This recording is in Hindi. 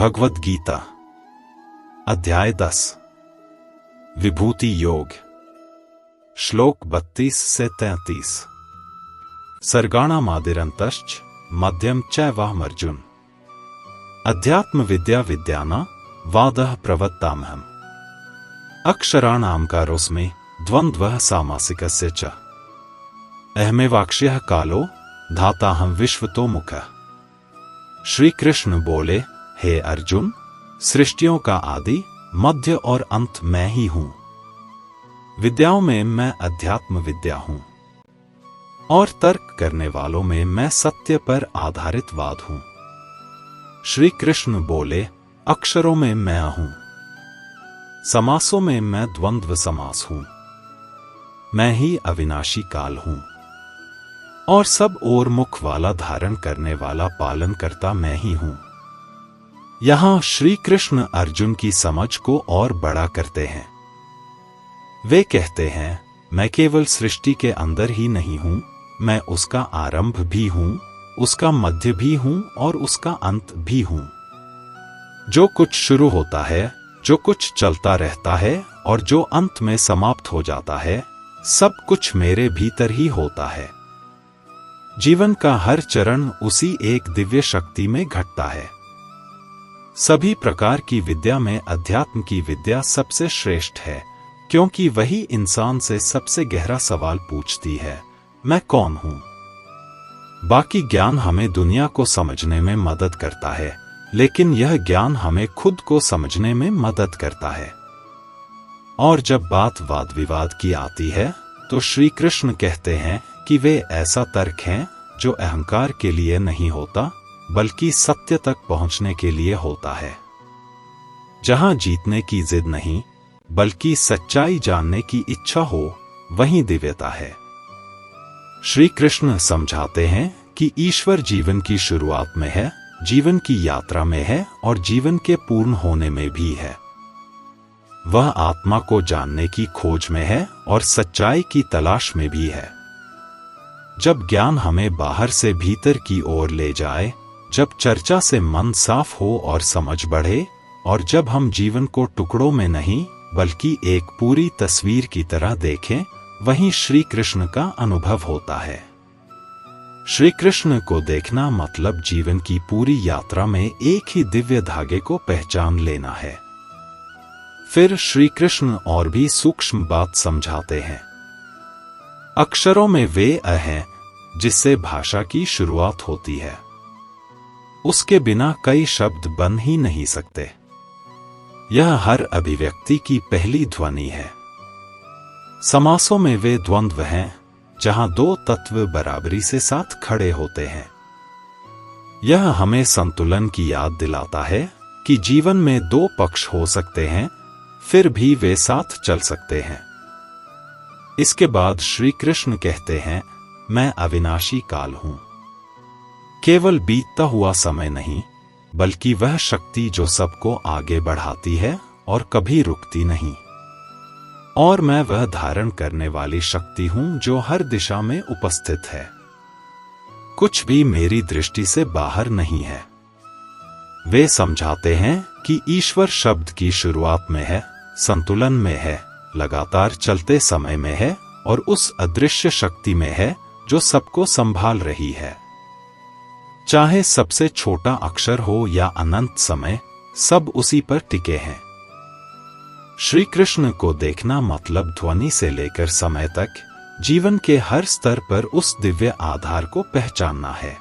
भगवद गीता अध्याय 10 विभूति योग श्लोक 32 से 33। सर्गाणामादिरन्तश्च मध्यम चैवाहमर्जुन अध्यात्म विद्या विद्याना वादः प्रवत्तामहम् अक्षराणामकारोऽस्मि द्वन्द्वः सामासिकस्य च अहमेवाक्ष्यः कालो धाताहं विश्वतो मुखः। श्री कृष्ण बोले, हे अर्जुन, सृष्टियों का आदि मध्य और अंत मैं ही हूं। विद्याओं में मैं अध्यात्म विद्या हूं और तर्क करने वालों में मैं सत्य पर आधारित वाद हूं। श्री कृष्ण बोले, अक्षरों में मैं हूं, समासों में मैं द्वंद्व समास हूं, मैं ही अविनाशी काल हूं और सब ओर मुख वाला धारण करने वाला पालन करता मैं ही हूं। यहां श्री कृष्ण अर्जुन की समझ को और बड़ा करते हैं। वे कहते हैं, मैं केवल सृष्टि के अंदर ही नहीं हूं, मैं उसका आरंभ भी हूं, उसका मध्य भी हूं और उसका अंत भी हूं। जो कुछ शुरू होता है, जो कुछ चलता रहता है और जो अंत में समाप्त हो जाता है, सब कुछ मेरे भीतर ही होता है। जीवन का हर चरण उसी एक दिव्य शक्ति में घटता है। सभी प्रकार की विद्या में अध्यात्म की विद्या सबसे श्रेष्ठ है, क्योंकि वही इंसान से सबसे गहरा सवाल पूछती है, मैं कौन हूं। बाकी ज्ञान हमें दुनिया को समझने में मदद करता है, लेकिन यह ज्ञान हमें खुद को समझने में मदद करता है। और जब बात वाद विवाद की आती है, तो श्री कृष्ण कहते हैं कि वे ऐसा तर्क हैं जो अहंकार के लिए नहीं होता, बल्कि सत्य तक पहुंचने के लिए होता है। जहां जीतने की जिद नहीं, बल्कि सच्चाई जानने की इच्छा हो, वहीं दिव्यता है। श्री कृष्ण समझाते हैं कि ईश्वर जीवन की शुरुआत में है, जीवन की यात्रा में है और जीवन के पूर्ण होने में भी है। वह आत्मा को जानने की खोज में है और सच्चाई की तलाश में भी है। जब ज्ञान हमें बाहर से भीतर की ओर ले जाए, जब चर्चा से मन साफ हो और समझ बढ़े, और जब हम जीवन को टुकड़ों में नहीं बल्कि एक पूरी तस्वीर की तरह देखें, वहीं श्री कृष्ण का अनुभव होता है। श्री कृष्ण को देखना मतलब जीवन की पूरी यात्रा में एक ही दिव्य धागे को पहचान लेना है। फिर श्री कृष्ण और भी सूक्ष्म बात समझाते हैं। अक्षरों में वे अ हैं जिससे भाषा की शुरुआत होती है। उसके बिना कई शब्द बन ही नहीं सकते। यह हर अभिव्यक्ति की पहली ध्वनि है। समासों में वे द्वंद्व हैं जहां दो तत्व बराबरी से साथ खड़े होते हैं। यह हमें संतुलन की याद दिलाता है कि जीवन में दो पक्ष हो सकते हैं, फिर भी वे साथ चल सकते हैं। इसके बाद श्री कृष्ण कहते हैं, मैं अविनाशी काल हूं। केवल बीतता हुआ समय नहीं, बल्कि वह शक्ति जो सबको आगे बढ़ाती है और कभी रुकती नहीं। और मैं वह धारण करने वाली शक्ति हूं जो हर दिशा में उपस्थित है। कुछ भी मेरी दृष्टि से बाहर नहीं है। वे समझाते हैं कि ईश्वर शब्द की शुरुआत में है, संतुलन में है, लगातार चलते समय में है और उस अदृश्य शक्ति में है जो सबको संभाल रही है। चाहे सबसे छोटा अक्षर हो या अनंत समय, सब उसी पर टिके हैं। श्री कृष्ण को देखना मतलब ध्वनि से लेकर समय तक जीवन के हर स्तर पर उस दिव्य आधार को पहचानना है।